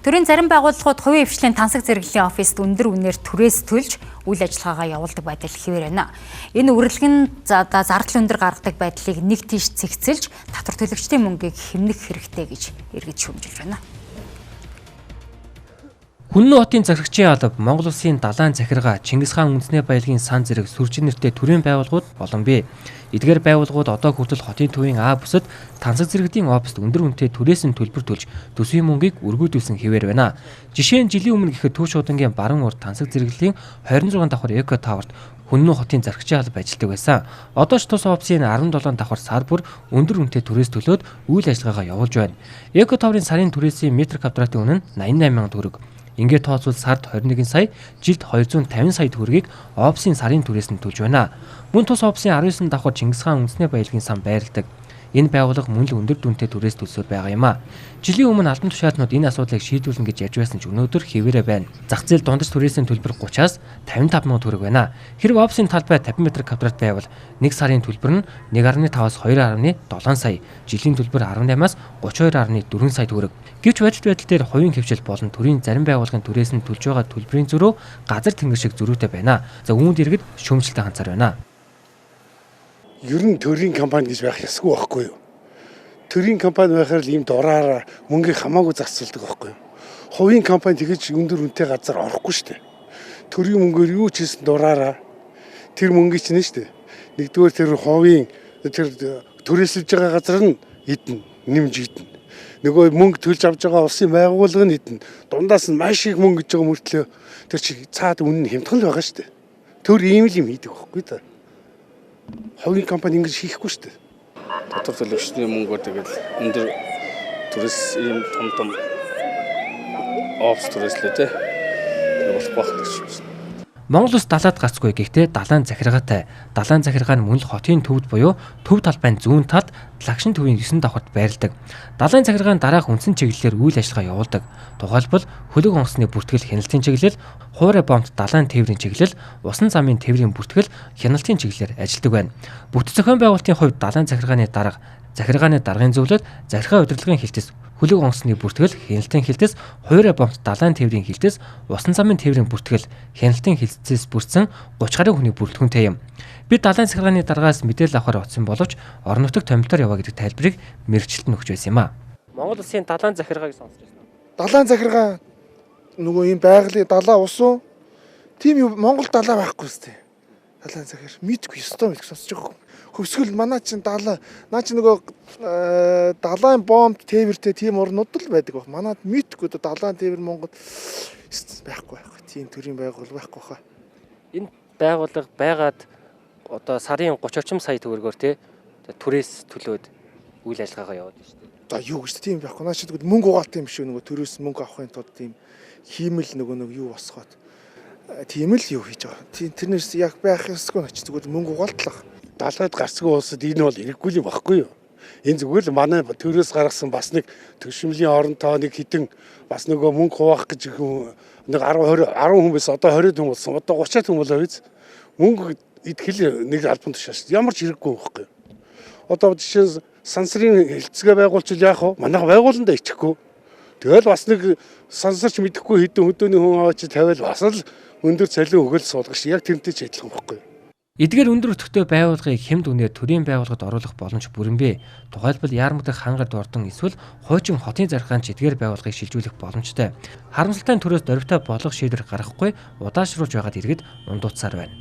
Төрийн зарим байгууллагууд хувийн хвшлийн тансаг зэрэглэлийн оффист өндөр үнээр түрээс төлж үйл ажиллагаагаа явуулдаг байдал хэвээр байна. Энэ үргэлгэн зардал өндөр гаргадаг байдлыг нэг тийш цэгцэлж татвар төлөгчдийн мөнгийг хэмнэх хэрэгтэй гэж иргэд шүүмжилж байна. Хүннү хотын захирагчийн алба, Монгол Улсын далайн захиргаа, Чингис хаан үндэсний баялагын сан зэрэг сүржин нэртэй төрийн байгууллагууд болон бий. Эдгээр байгууллагууд одоо хүртэл хотын төвийн А бүсэд тансаг зэрэгтийн оффист өндөр үнэтэй түрээс нь төлбөр төлж төсвийн мөнгийг өргөөдүүлсэн хэвээр байна. Жишээ нь жилийн өмнө гэхэд Төв шуудангийн баруун урд тансаг зэрэглэлийн 26 давхар Эко Таверт Хүннү хотын захирагчийн алба ажилладаг байсан. Одоо ч тус офисын 17 давхар сар бүр өндөр үнэтэй түрээс төлөөд үйл ажиллагаагаа явуулж байна. Эко Таверын сарын түрээсийн метр квадратын үнэ нь 88,000 төгрөг. Ингээд тооцвол сард 21 сая, жилд 250 сая төгрөгийг офисын сарын түрээс нь төлж байна. Мөн тус офисын 19 давхар Чингис хаан үндэсний баялагын сан байрладаг. Энэ байгууллага мөн л өндөр дүнтэй түрээс төлсөөр байгаа юм а. Жилийн өмнө албан тушаалтнууд энэ асуудлыг шийдвэрлэн гэж ярьж байсан ч өнөөдөр хэвээрээ байна. Зах зээл дундаж түрээсийн төлбөр 30-аас 55,000 төгрөг байна. Хэрэг офисын талбай 50 м квадрат байвал нэг сарын төлбөр нь 1.5-аас 2.7 сая, жилийн төлбөр 18-аас 32.4 сая төгрөг. Гэвч байдал дээр хувийн хвшил болон төрийн зарим байгууллагын түрээс нь төлж байгаа төлбөрийн зөрүү газар тэнгэр шиг зөрүүтэй байна. За үүнд иргэд шүүмжлэлтэй анзаар байна. Ер нь төрийн компани гэж байх ёсгүй байхгүй юу? Төрийн компани байхаар л ийм дураараа мөнгийг хамаагүй зарцуулдаг байхгүй юу? Хувийн компани тэгэж өндөр үнэтэй газар орохгүй шүү дээ. Төрийн мөнгөөр юу ч хийсэн дураараа тэр мөнгөийг чинь шүү дээ. Нэгдүгээр тэр хувийн тэр түрээсэлж байгаа газар нь эдэн нэмж эдэн. Нөгөө мөнгө төлж авч байгаа улсын байгууллага нь эдэн. Дундаас нь маш их мөнгө гэж байгаа мөртлөө тэр чи цаад үнэ нь хямдхан л байгаа шүү дээ. Төр ийм л юм хийдэг байхгүй юу? Хувийн компани ингэж хийхгүй шүү дээ. Татвар төлөгчдийн мөнгөөр тэгэл өндөр түрээс ийм том офс түрээслээ те. Тэр болох байх гэж байна. Монгол Улс далаад гарцгүй гэхдээ далайн захиргаатай. Далайн захиргаа нь мөн л хотын төвд буюу төв талбайн зүүн талд лагшин төвийн 9 давхарт байрладаг. Далайн захиргаа нь дараах үндсэн чиглэлээр үйл ажиллагаа явуулдаг. Тухайлбал хөлөг онгоцны бүртгэл хяналтын чиглэл, хуурай бомт далайн тээврийн чиглэл, усан замын тээврийн бүртгэл хяналтын чиглэлээр ажилладаг байна. Бүтэц зохион байгуулалтын хувьд далайн захиргааны дарга, захиргааны даргын зөвлөлд, захиргаа удирдлагын хилтэс, хөлөг онгоцны бүртгэл, хяналтын хилтэс, хуурай бомт далайн тээврийн хилтэс, усан замын тээврийн бүртгэл, хяналтын хилцээс бүрдсэн 30 гаруй хүний бүрэлдэхүүнтэй юм. Бид далайн захиргааны даргаас мэдээлэл авахар утсан боловч орон нутаг томилтоор яваа гэдэг тайлбарыг мэргэжилтэнд өгч байсан юм а. Монгол Улсын далайн захиргааг сонсож байна. Далайн захиргаа нөгөө юм байгалийн далаа усуу тийм юу Монгол далаа байхгүй үстэй. Далайн захир мэдгүй ёстой гэж сонсож байгаа. Хөвсгөл манай чинь далаа наа чи нөгөө далайн бомб тээвэртэй тийм орнууд л байдаг баг. Манад мэдгүй далайн тээвэр Монгол байхгүй. Тийм төрлийн байгууллага байхгүй хаа. Энэ байгууллага байгаад одоо сарын 30 орчим сая төгрөгөөр те түрээс төлөөд үйл ажиллагаагаа явуулж байна шүү дээ. За юу гэж тийм байхгүй. Наа чи тэгвэл мөнгө угаалт юм шүү нөгөө төрөөс мөнгө авахын тулд тийм хиймэл нөгөө юу босгоод тийм л юу хийж байгаа. Тэрнээс яг байх ёсгүй нач зүгээр мөнгө угаалтлах. Далаад гарцгүй улсад энэ бол хэрэггүй юм баггүй юу? Энэ зүгээр л манай төрөөс гаргасан бас нэг төвшмөлийн оронтой нэг хідэн бас нөгөө мөнгө хуваах гэж нэг 10 хүн байсан одоо 20 хүн болсон. Одоо 30 хүн болоо биз. Мөнгө идэл нэг албан тушааш ямар ч хэрэггүй байхгүй. Одоо жишээ сансрын хэлцгээ байгуулчил яах вэ? Манайх байгууландаа ичихгүй. Тэгэл бас нэг сансарч мэдэхгүй хэдэн хөдөөний хүн аваач тавиал бас л өндөр цалин өгөл суулгаш яг тэрнтэй ч адилхан байхгүй. Эдгээр өндөр өтөхтэй байгууллагыг хэмд үнээр төрийн байгууллагад оруулах боломж бүрэнбэ. Тухайлбал Яармаг хангад ордон эсвэл хуучин хотын зархаан ч эдгээр байгууллагыг шилжүүлэх боломжтой. Харамсалтай нь төрөөс дөрвтэй болох шийдвэр гаргахгүй удаашруулж байгаад иргэд ундууцсаар байна.